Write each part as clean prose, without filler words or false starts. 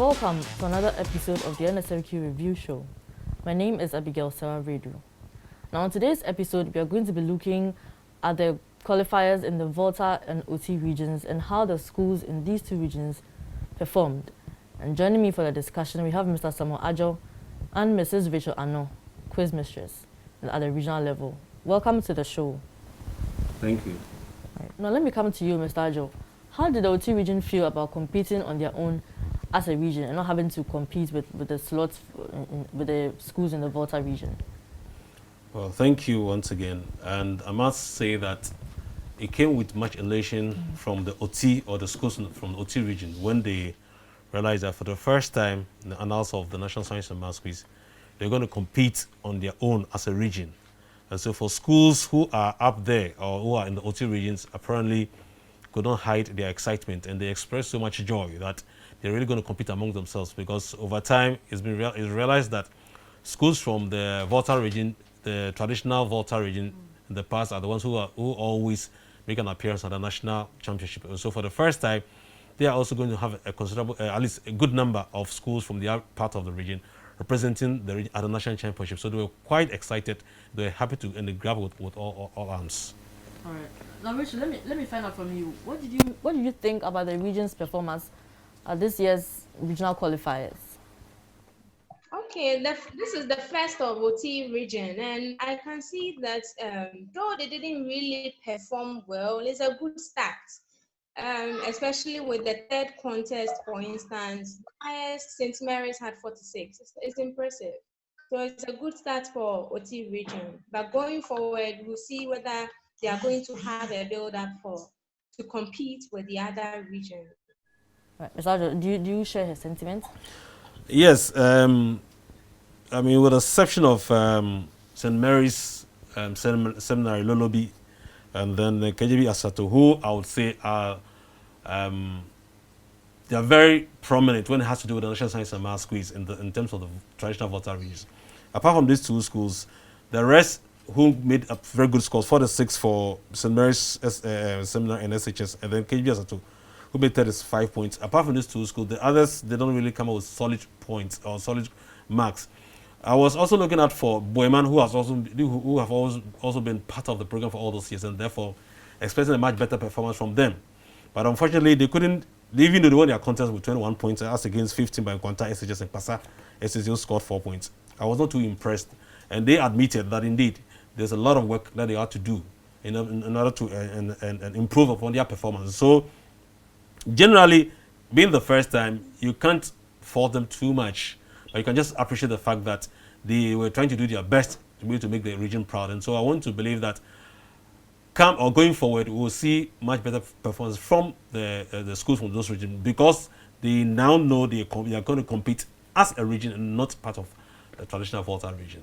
Welcome to another episode of the NSMQ Review Show. My name is Abigail Sarah Redu. Now, on today's episode, we are going to be looking at the qualifiers in the Volta and OT regions and how the schools in these two regions performed. And joining me for the discussion, we have Mr. Samuel Ajo and Mrs. Rachel Ano, quiz mistress at the regional level. Welcome to the show. Thank you. Right. Now, let me come to you, Mr. Ajo. How did the OT region feel about competing on their own as a region and not having to compete with the slots with the schools in the Volta region? Well, thank you once again. And I must say that it came with much elation from the OT or the schools from the OT region when they realized that for the first time in the annals of the National Science and Maths Quiz, they're going to compete on their own as a region. And so for schools who are up there or who are in the OT regions, apparently could not hide their excitement, and they expressed so much joy that they're really going to compete among themselves, because over time it's realized that schools from the Volta region, the traditional Volta region in the past, are the ones who always make an appearance at the national championship. And so for the first time, they are also going to have a considerable, at least a good number of schools from the other part of the region representing the region at the national championship. So they were quite excited. They were happy to, and they grabbed with all arms. All right. Now, Rachel, let me find out from you. What did you think about the region's performance at this year's regional qualifiers? Okay, this is the first of OT region, and I can see that though they didn't really perform well, it's a good start. Especially with the third contest, for instance, highest St. Mary's had 46. It's impressive. So it's a good start for OT region. But going forward, we'll see whether they are going to have a build-up to compete with the other regions. Right. Mr. Ajo, do you share his sentiments? Yes. I mean, with the exception of St. Mary's Seminary, Lolobi, and then the KJB Asato, who I would say are they are very prominent when it has to do with the National Science and Maths Quiz in terms of the traditional Volta regions. Apart from these two schools, the rest who made up very good scores, 46 for St. Mary's Seminary and SHS, and then KJB Asato, who made 35 points. Apart from these two schools, the others, they don't really come up with solid points or solid marks. I was also looking out for Boeman, who have also been part of the program for all those years, and therefore expecting a much better performance from them. But unfortunately, they couldn't. Even though they won their contest with 21 points, as against 15 by Nkwanta, SHS, and Pasa, SHS scored 4 points. I was not too impressed, and they admitted that indeed there's a lot of work that they had to do in order to and improve upon their performance. So generally, being the first time, you can't fault them too much. But you can just appreciate the fact that they were trying to do their best to be able to make the region proud. And so I want to believe that going forward, we will see much better performance from the schools from those regions, because they now know they are going to compete as a region and not part of the traditional Volta region.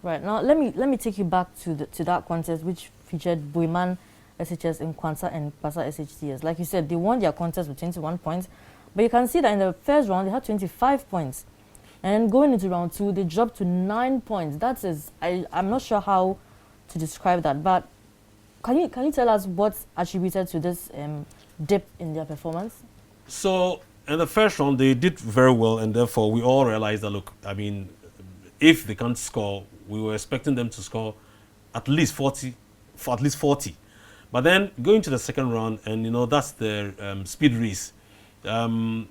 Right. Now, let me take you back to that contest which featured Boeman, SHS, in Nkwanta, and Pasa SHTS. Like you said, they won their contest with 21 points, but you can see that in the first round they had 25 points. And then going into round 2, they dropped to 9 points. That is, I'm not sure how to describe that, but can you tell us what's attributed to this dip in their performance? So in the first round, they did very well, and therefore we all realized that, look, I mean, if they can't score, we were expecting them to score at least 40. But then going to the second round, and that's the speed race. It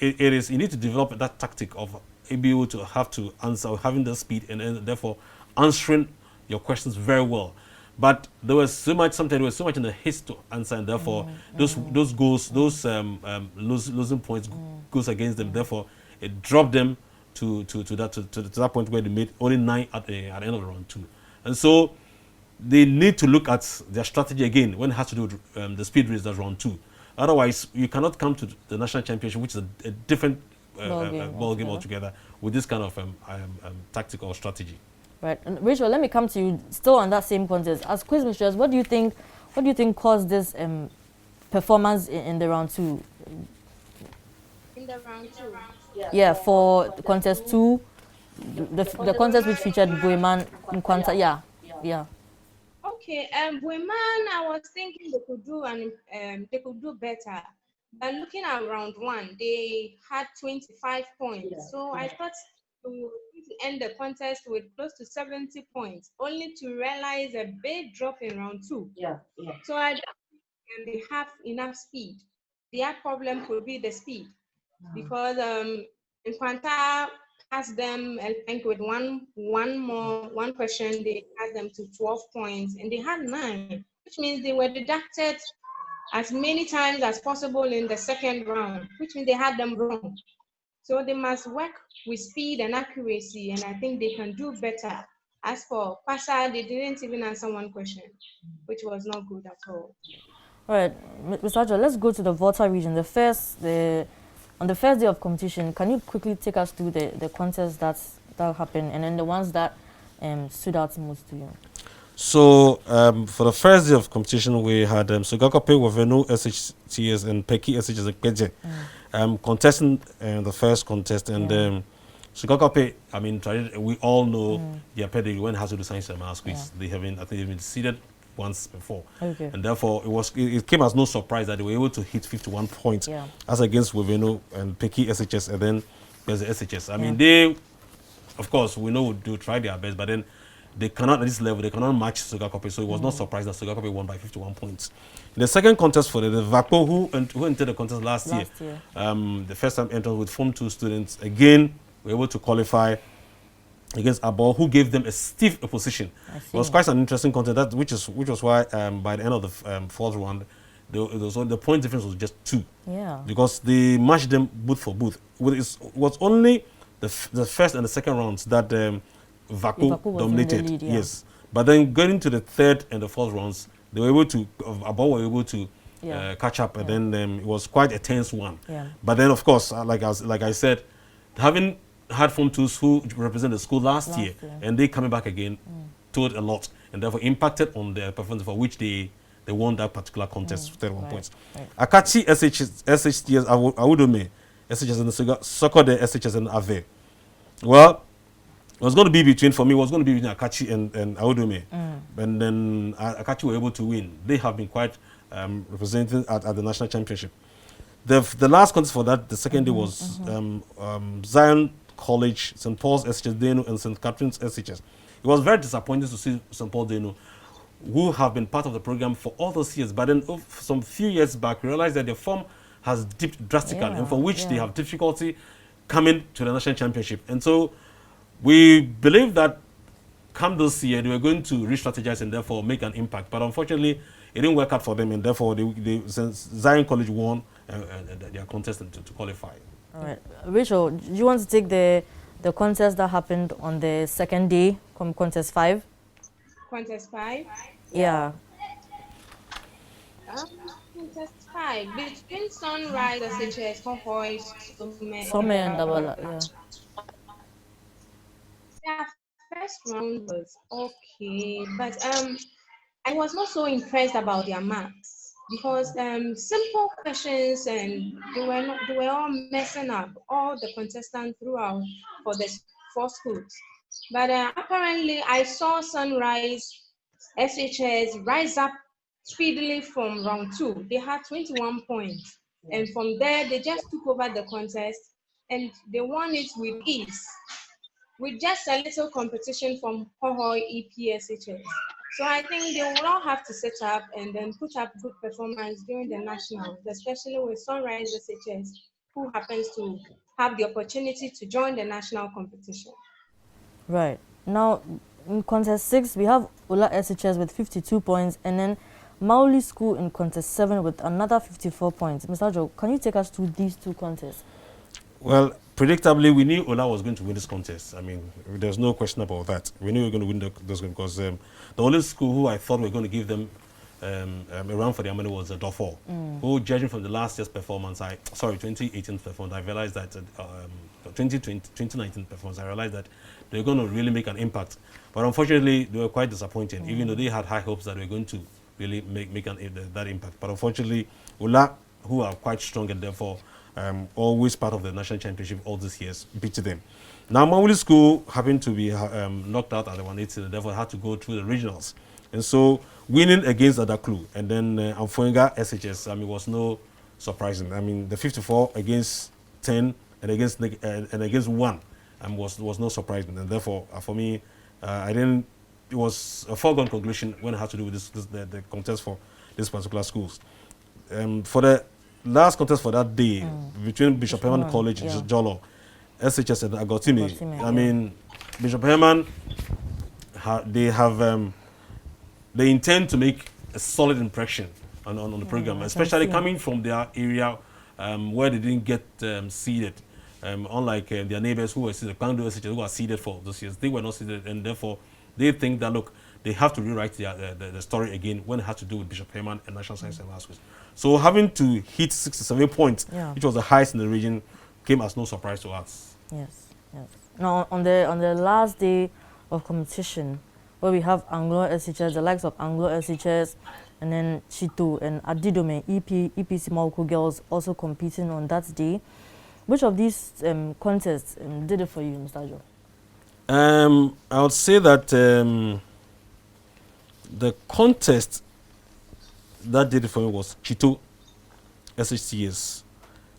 is, you need to develop that tactic of being able to have to answer, having the speed, and therefore answering your questions very well. But there was so much in the haste to answer, and therefore those goals, losing points goes against them. Therefore, it dropped them to that point where they made only 9 at the end of round 2. And so they need to look at their strategy again when it has to do with the speed race, that's round 2. Otherwise, you cannot come to the national championship, which is a different ball game altogether, with this kind of tactic or strategy. Right. And Rachel, let me come to you still on that same contest. As quiz mistress, what do you think caused this performance in the round 2? In the round 2? Yeah, for contest 2, the contest which featured Boeman and Nkwanta. Yeah. Okay, Women, I was thinking they could do better, But looking at round one, they had 25 points. Yeah, So I thought we were going to end the contest with close to 70 points, only to realize a big drop in round two. yeah, yeah. So I don't think they have enough speed. Their problem could be the speed because Infanta passed them, I think, with one question, they passed them to 12 points, and they had 9, which means they were deducted as many times as possible in the second round, which means they had them wrong. So they must work with speed and accuracy, and I think they can do better. As for Pasa, they didn't even answer one question, which was not good at all. All right, Mr. Ajo, let's go to the Volta region. On the first day of competition, can you quickly take us through the contests that happened and then the ones that stood out most to you? So for the first day of competition, we had Sugakope, Wavenu, SHTS, and Peki, SHTS, and Keje contesting the first contest. And Sugakope, I mean, we all know their pedigree when it has to do science and math quiz. They have been, I think, they've been seeded once before. Okay. And therefore, it came as no surprise that they were able to hit 51 points as against Wavenu and Peki, SHS, and then there's the SHS. I mean, they, of course, we know they'll try their best, but then they cannot, at this level, they cannot match Sugakope, so it was not surprised that Sugakope won by 51 points. In the second contest for the Vapo, who entered the contest last year, the first time entered with Form 2 students, again, were able to qualify against Abo, who gave them a stiff opposition. It was quite an interesting contest, which was why by the end of the fourth round, the point difference was just 2. Yeah. Because they matched them booth for booth. It was only the first and the second rounds that Vaco dominated. Lead, yes. But then going to the third and the fourth rounds, they were able to, Abo were able to catch up, and then it was quite a tense one. Yeah. But then, of course, like I said, having had Form 2s who represent the school last year, and they coming back again, told a lot, and therefore impacted on their performance, for which they won that particular contest, 31 points. Right. Akachi, SHTS, Awudome, SHS and the Sokode, SHS and Ave. Well, it was going to be between Akachi and Awudome. And then Akachi were able to win. They have been quite representing at the national championship. The last contest for that, the second day, was Zion College, St. Paul's SHS Deno, and St. Catherine's SHS. It was very disappointing to see St. Paul Deno, who have been part of the program for all those years, but then some few years back, we realized that their form has dipped drastically, and for which they have difficulty coming to the national championship. And so we believe that come this year, they were going to re-strategize and therefore make an impact. But unfortunately, it didn't work out for them, and therefore, since Zion College won their contest to qualify. All right. Rachel, do you want to take the contest that happened on the second day, contest 5? Contest 5? Yeah. Contest 5 between Sunrise, SHS, Convoy, Some and Dabala, yeah. First round was okay, but I was not so impressed about their marks because simple questions, and they were all messing up all the contestants throughout for the 4 schools. But apparently, I saw Sunrise SHS rise up speedily from round 2. They had 21 points, and from there they just took over the contest and they won it with ease, with just a little competition from Hohoi EPSHS. So I think they will all have to set up and then put up good performance during the nationals, especially with Sunrise SHS, who happens to have the opportunity to join the national competition. Right. Now, in contest 6, we have Ola SHS with 52 points, and then Mauli School in contest 7 with another 54 points. Mr. Ajo, can you take us through these 2 contests? Well, predictably, we knew Ola was going to win this contest. I mean, there's no question about that. We knew we were going to win this one because the only school who I thought we were going to give them a run for their money was Dofo, who, judging from the last year's performance, 2018 performance, I realized that 2019 performance, I realized that they were going to really make an impact. But unfortunately, they were quite disappointed, even though they had high hopes that they were going to really make that impact. But unfortunately, Ola, who are quite strong and therefore always part of the national championship all these years, beat them. Now, Mauli School happened to be knocked out at the 180, and therefore had to go through the regionals. And so, winning against Adaklu, and then Amfoinga SHS, was no surprising. I mean, the 54 against 10 and against 1 was not surprising, and therefore for me, I didn't. It was a foregone conclusion when it had to do with the contest for this particular schools. For the last contest for that day between Bishop Herman College, Jolo, SHS and Agotime. I mean, Bishop Herman, they intend to make a solid impression on the program, especially coming from their area where they didn't get seeded. Unlike their neighbors who were seeded, who are seeded for those years, they were not seeded, and therefore they think that, look, they have to rewrite the story again when it had to do with Bishop Herman and National Science and Math Schools. So having to hit 67 points, which was the highest in the region, came as no surprise to us. Yes. Now, on the last day of competition, where we have Anglo SHS, the likes of Anglo SHS, and then Chito and Adidome, EPC Malco girls also competing on that day. Which of these contests did it for you, Mr. Joe? I would say that the contest that did it for me was Chito SHCS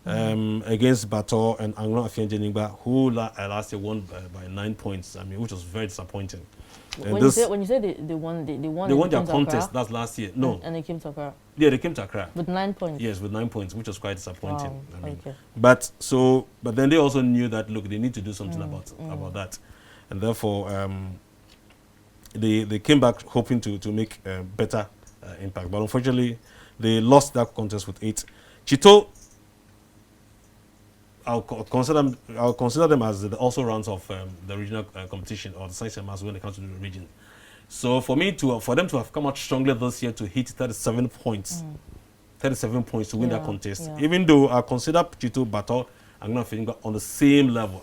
against Bato and Anglo Afian Jeningba, who last year won by 9 points. I mean, which was very disappointing. When you say they won their contest. That's last year. No, and they came to Accra. Yeah, they came to Accra with 9 points. Yes, with 9 points, which was quite disappointing. Wow. I mean, okay. But then they also knew that, look, they need to do something about that, and therefore they came back hoping to make better impact. But unfortunately, they lost that contest with 8. Chito, I'll consider them as the also rounds of the regional competition or the science and maths when it comes to the region. So for them to have come out strongly this year to hit 37 points, 37 points to win that contest. Yeah. Even though I consider Chito, Bato, and Gnafinga on the same level,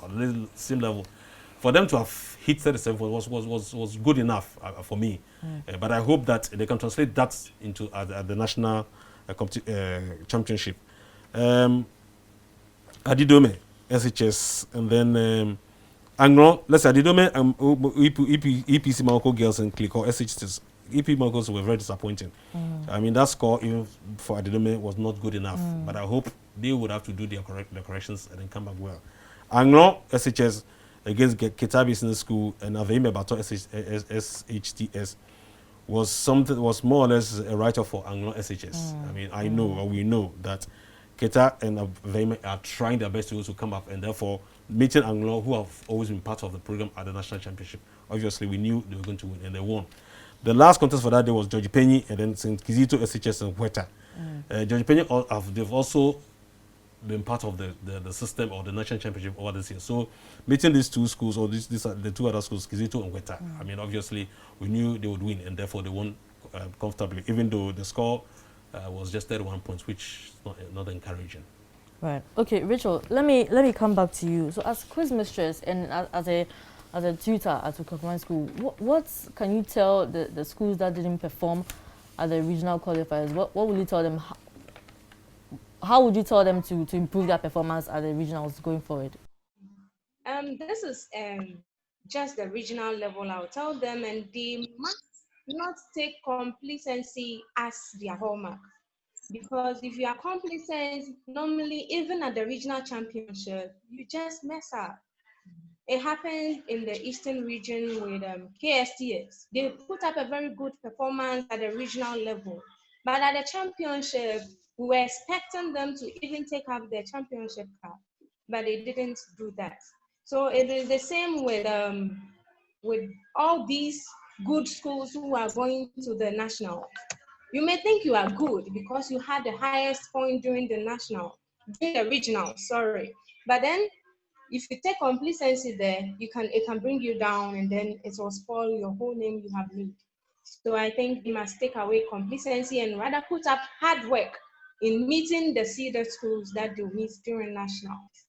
for them to have hit 37 points was good enough for me. But I hope that they can translate that into the national championship. Adidome, SHS, and then Anglo, let's say Adidome, EPC Malco girls and Click or SHS. EP Malcos were very disappointing. I mean, that score even for Adidome was not good enough. But I hope they would have to do their corrections and then come back well. Anglo, SHS against Keta Business School and Aveime Bato SHTS was more or less a write-off for Anglo SHS. I mean, we know that Keta and Aveime are trying their best to come up, and therefore meeting Anglo, who have always been part of the program at the national championship. Obviously, we knew they were going to win, and they won. The last contest for that day was George Penny and then St. Kizito SHS and Volta. George Penny they've also been part of the system or the national championship over this year. So meeting these two schools or these are the two other schools, Kizito and Volta. I mean, obviously, we knew they would win, and therefore they won comfortably, even though the score was just 31 points, which is not encouraging. Right. Okay, Rachel, let me come back to you. So as quiz mistress and as a tutor at a Kakuman school, what can you tell the schools that didn't perform at the regional qualifiers? What will you tell them? How would you tell them to improve their performance at the regionals going forward? This is just the regional level. I'll tell them, and they must not take complacency as their hallmark. Because if you are complacent, normally, even at the regional championship, you just mess up. It happened in the Eastern region with KSTS. They put up a very good performance at the regional level. But at the championship, we were expecting them to even take up the championship cup, but they didn't do that. So it is the same with all these good schools who are going to the national. You may think you are good because you had the highest point during the regional, sorry. But then if you take complacency there, it can bring you down, and then it will spoil your whole name you have made. So I think you must take away complacency and rather put up hard work in meeting the seeded schools that they meet during nationals.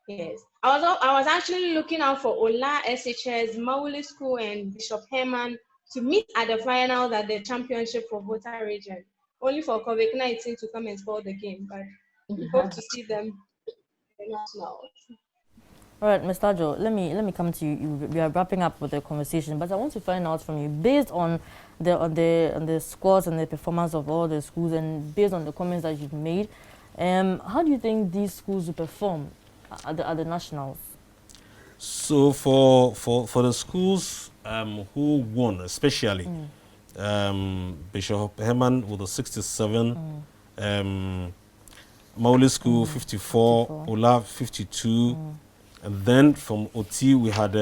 Yes, I was actually looking out for Ola SHS, Mauli School, and Bishop Herman to meet at the finals at the championship for Volta region, only for COVID-19 to come and spoil the game. But we hope to see them in the nationals. All right, Mr. Joe, let me come to you. We are wrapping up with the conversation, but I want to find out from you, based on the scores and the performance of all the schools, and based on the comments that you've made, How do you think these schools will perform at the nationals? So for the schools who won, especially Bishop Herman with a 67, Mauli School 54, 54. Ola 52, and then from OT we had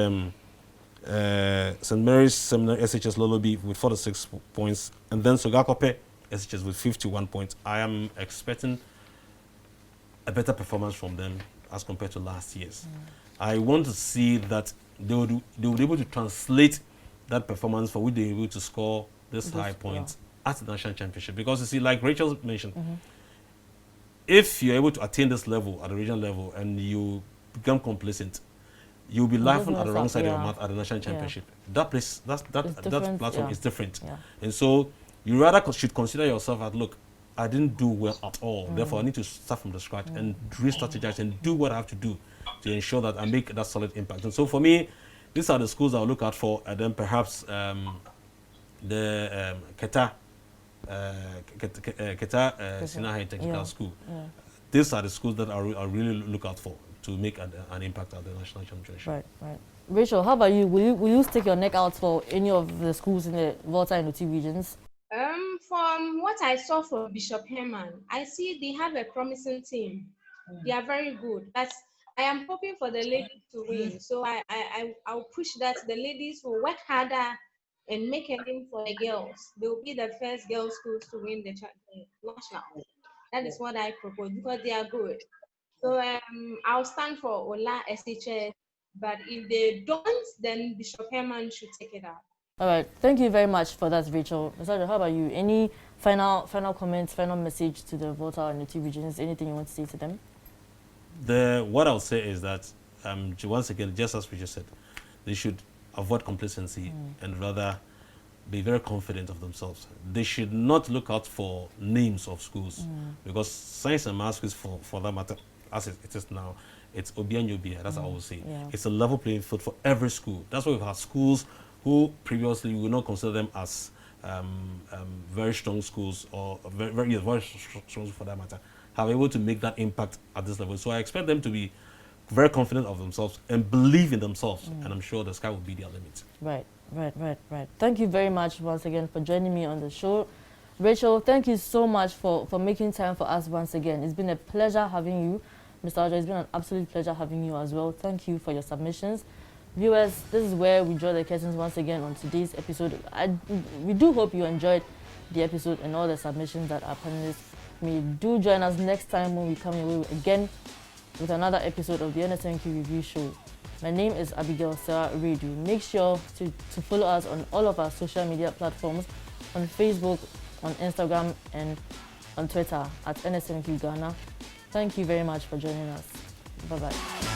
St. Mary's Seminary SHS Lolobi with 46 points, and then Sogakope SHS with 51 points. I am expecting a better performance from them as compared to last year's. I want to see that they would be able to translate that performance for which they were able to score this high points at the national championship. Because you see, like Rachel mentioned, if you're able to attain this level at the regional level and you become complacent, you'll be laughing at the wrong side of your mouth at the national championship. That place, that platform is different. And so you rather should consider yourself as, look, I didn't do well at all. Therefore, I need to start from the scratch and re-strategize and do what I have to do to ensure that I make that solid impact. And so for me, these are the schools I'll look out for, and then perhaps the Keta Sinahai Technical School. These are the schools that I really look out for to make an impact at the national championship. Right, right. Rachel, how about you? Will you stick your neck out for any of the schools in the Volta and OT regions? From what I saw from Bishop Herman, I see they have a promising team. They are very good. But I am hoping for the ladies to win. So I'll push that the ladies will work harder and make a name for the girls. They will be the first girls' schools to win the national. That is what I propose because they are good. So I'll stand for Ola SHS. But if they don't, then Bishop Herman should take it out. All right. Thank you very much for that, Rachel. Mr. How about you? Any final comments, final message to the Volta and OT regions? Anything you want to say to them? What I'll say is that, once again, just as we just said, they should avoid complacency and rather be very confident of themselves. They should not look out for names of schools because science and math schools, for that matter, as it is now, it's Obi and Yobia, that's what I always say. It's a level playing field for every school. That's why we've had schools who previously we would not consider them as very strong schools or very strong for that matter, have been able to make that impact at this level. So I expect them to be very confident of themselves and believe in themselves, and I'm sure the sky will be their limit. Right. Thank you very much once again for joining me on the show. Rachel, thank you so much for making time for us once again. It's been a pleasure having you. Mr. Ajo, it's been an absolute pleasure having you as well. Thank you for your submissions. Viewers, this is where we draw the curtains once again on today's episode. We do hope you enjoyed the episode and all the submissions that our panelists made. Do join us next time when we come your way again with another episode of the NSMQ Review Show. My name is Abigail Sarah Redu. Make sure to follow us on all of our social media platforms, on Facebook, on Instagram, and on Twitter at NSMQ Ghana. Thank you very much for joining us. Bye-bye.